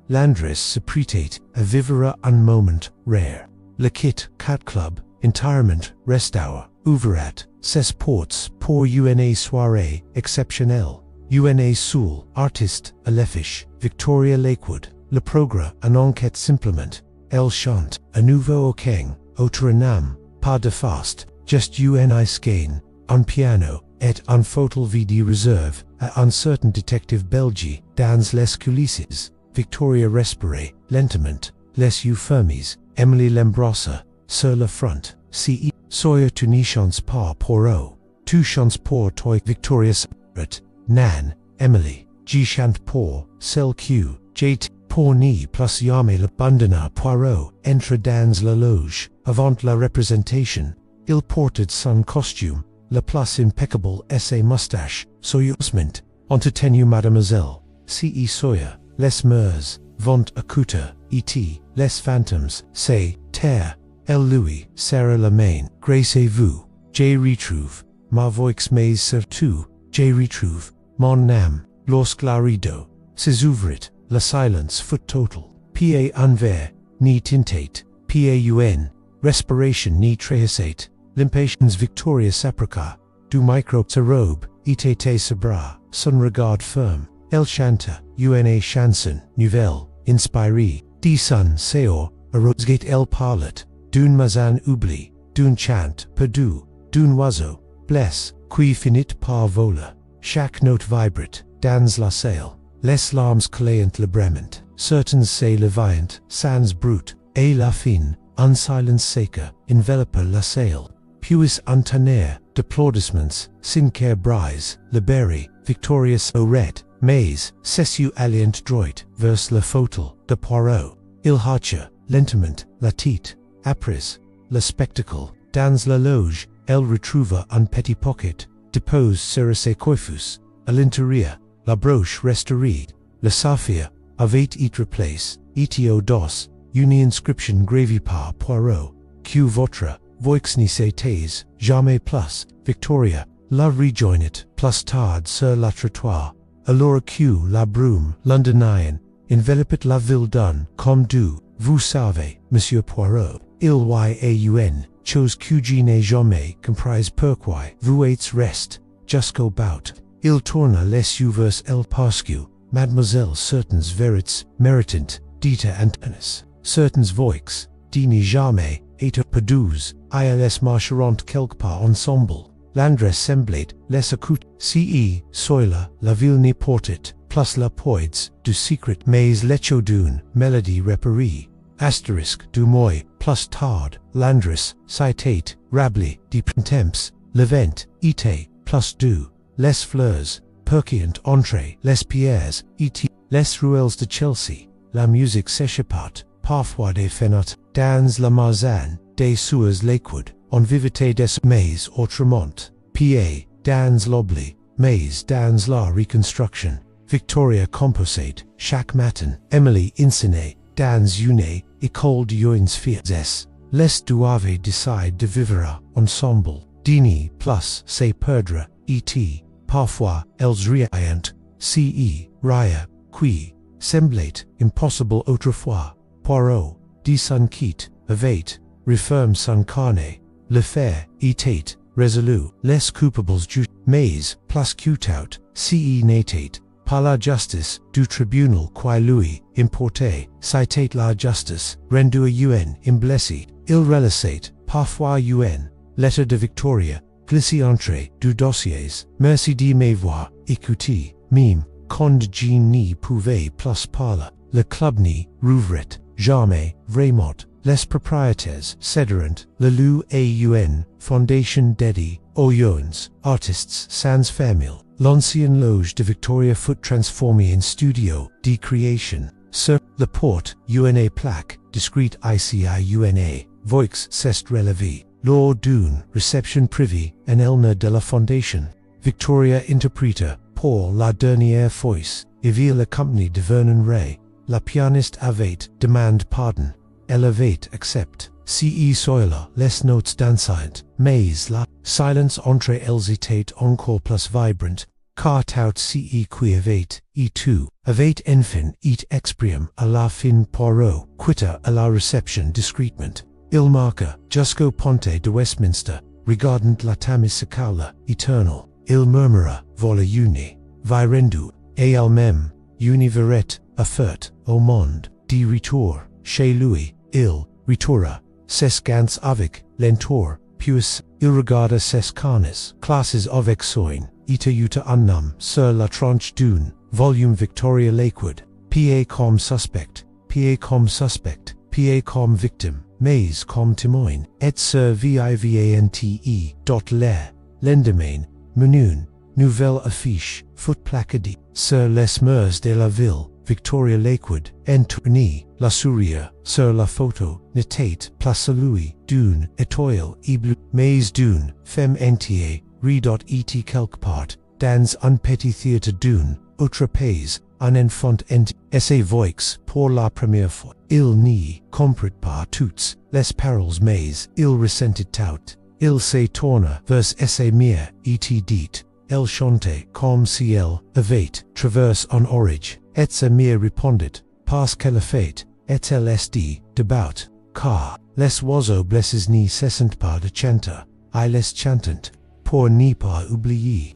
Landres se prêtait, à vivre un moment, rare. Le kit, cat club, entirement, restaure, ouvrat, ses portes, pour une soirée, exceptionnelle, une soul, artiste, à l'affiche, Victoria Lakewood, le progrès, en enquête simplement, elle chante, à nouveau au king, autre nam, pas de fast, just une skein, un piano, et un fatal vidi reserve, à un certain détective belge, dans les coulisses, Victoria respire, lentement, les yeux fermes, Emily l'embrasse, sur le front, ce soyez une chance par Poirot, tu chances pour toi Victoria Secret, Nan, Emily, G chante pour, celle Q, JT, pour ni plus jamais l'abandonna Poirot, entre dans la loge, avant la représentation, il portait son costume, le plus impeccable et ses moustaches, soyeusement, entretenu mademoiselle, ce soya, les mœurs, vont écouter, et les fantômes, c'est, terre, elle lui, serre la main, Laissez-vous, je retrouve, ma voix mais surtout, je retrouve, mon âme, lorsque la rideau, s'ouvrit, le silence fut total, pa envers, ni tintate, paun, respiration ni trahissate, l'impatience Victoria s'approcha, du micro sa robe, était ses bras, son regard ferme, elle chanta, une chanson, nouvelle, inspirée, de son séjour, à Rosegate elle parlait, d'une maison oublie, d'un chant perdu, d'un oiseau, blesse, qui finit par voler, chaque note vibrate, dans la salle, les larmes clayent librement, certaines se levaient, sans brut, et la fin, un silence sec, enveloppe la salle, puis un tonnerre d'applaudissements, cinquer brise, libéré, victorious aurait, mais, cessu alliant droit, vers le fauteuil de Poirot, il hacha, lentement, la tête, après, le spectacle, dans la loge, elle retrouva un petit pocket, dépose sur ses coiffes, à l'intérieur, la broche restaurée, le saphir, avait été replacé, et au dos, une inscription gravée par Poirot, que votre, voix ni s'était, jamais plus, Victoria, la rejoignent, plus tard sur la trottoir, alors que la brume, londonienne, enveloppait la ville d'un, comme du, vous savez, Monsieur Poirot, il y a une, chose que je n'ai jamais comprise pourquoi, vous êtes reste, jusqu'au bout, il tourna les yeux vers elle parce que, mademoiselle certaines vérités, méritant, d'être antennes, certaines voix, n'y jamais, et perdues, ils marcheront quelque part ensemble, l'adresse semblait, les écoute, ce, soila, la ville n'y portait, plus la poids, du secret mais l'écho d'une, mélodie réparée, astérisque du moi, plus tard, l'adresse, citate, Rabelais, de printemps, l'event, été, plus du, les fleurs, perquient entre, les pierres, et les ruelles de Chelsea, la musique s'échappait, parfois des fenêtres, dans la maison, des sueurs liquides, en vivité des mais autrement, pa, dans l'oubli, mais dans la reconstruction, Victoria composait, chaque matin, Emily enseignait, dans une école de jeunes filles, les doivent décider de vivre ensemble, dîner plus se perdre, et, parfois, elles riant, ce, rire, qui, semblait, impossible autrefois, Poirot, de son quitte, avait, referme son carnet, le fait, était, résolu, les coupables du, mais, plus qu'tout, ce n'était, par la justice, du tribunal qui lui, importait, citait la justice, rendu à un, imblessé, il relaçait, parfois un, lettre de Victoria, glissé entre, du dossiers, merci de m'avoir, écouté, mime, quand je n'y pouvais plus parler, le club n'y, rouvrait, jamais, vraiment, les propriétaires, céderant, le lieu à une, fondation dédiée, aux jeunes, artistes sans famille. L'ancienne loge de Victoria fut transformée en studio de création. Sur la porte, une plaque, discrète ICIUNA, voix s'est relevée. Lors d'une réception privée en elna de la fondation, Victoria interpréta, pour la dernière fois, et la compagnie de Vernon Ray. La pianiste avait demandé pardon. Elle avait accepté. Ce soir-là, les notes dansantes, mais la silence entre elles était encore plus vibrante, car tout ce qui avait, et tout, avait enfin et exprimé à la fin Poirot, quitta à la réception discrètement. Il marqua, jusqu'au pont de Westminster, regardant la tamise sacale, éternelle, il murmura, voilà une, virendu, et elle-même, une verrette, offerte, au monde, de retour, chez lui, il, retoura, ses gants avec, l'entour, puis il regarda ses carnes, classes of exoin, ita uta unnum, sur la tranche d'une, volume Victoria Lakewood, pa comme suspect, pa comme victim, mais comme témoin, et sur vivante, l'air, l'endemain, menune, nouvelle affiche, foot placardie, sur les murs de la ville, Victoria Lakewood, en tournée, la sourire, sur la photo, n'était place Louis, d'une, étoile, bleu, mais d'une, femme entière, et quelque part, dans un petit théâtre d'une, autre pays, un enfant essaie voix pour la première fois. Il n'y comprit pas toutes les paroles mais il ressentit tout. Il se tourna vers essaie mire, et dit, elle chantait comme si elle avait traversé un orage, et sa mère répondit, parce qu'elle a fait, est-elle debaut, car les oiseaux blesses n'y cessent pas de chanter, et les chantant, pour n'y pas oublier.